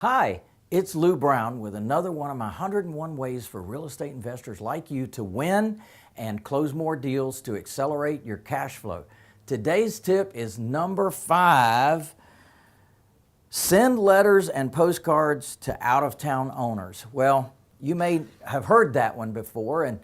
Hi, it's Lou Brown with another one of my 101 ways for real estate investors like you to win and close more deals to accelerate your cash flow. Today's tip is number 5. Send letters and postcards to out-of-town owners. Well, you may have heard that one before, and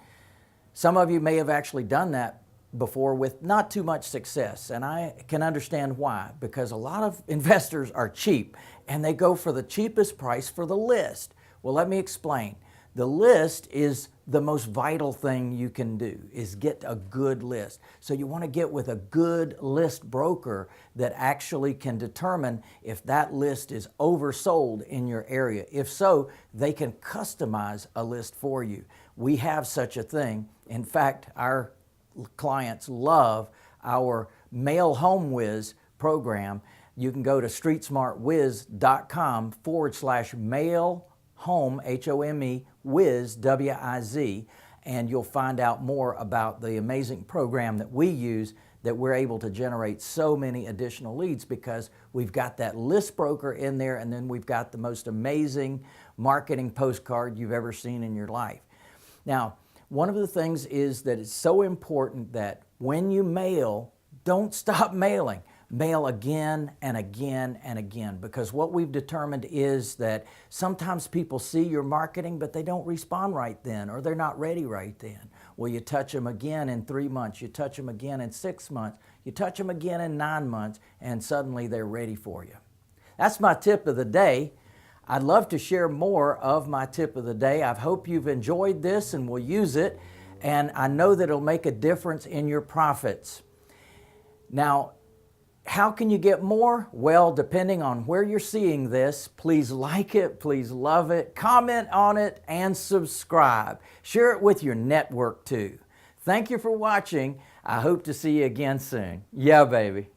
some of you may have actually done that before with not too much success, and I can understand why, because a lot of investors are cheap and they go for the cheapest price for the list. Well, let me explain. The list is the most vital thing you can do, is get a good list. So you want to get with a good list broker that actually can determine if that list is oversold in your area. If so, they can customize a list for you. We have such a thing. In fact, our clients love our Mail Home Wiz program. You can go to streetsmartwiz.com/mail home, H-O-M-E, Wiz, W-I-Z, and you'll find out more about the amazing program that we use, that we're able to generate so many additional leads because we've got that list broker in there, and then we've got the most amazing marketing postcard you've ever seen in your life. Now, one of the things is that it's so important that when you mail, don't stop mailing. Mail again and again and again, because what we've determined is that sometimes people see your marketing, but they don't respond right then, or they're not ready right then. Well, you touch them again in 3 months, you touch them again in 6 months, you touch them again in 9 months, and suddenly they're ready for you. That's my tip of the day. I'd love to share more of my tip of the day. I hope you've enjoyed this and will use it, and I know that it'll make a difference in your profits. Now, how can you get more? Well, depending on where you're seeing this, please like it, please love it, comment on it, and subscribe. Share it with your network too. Thank you for watching. I hope to see you again soon. Yeah, baby.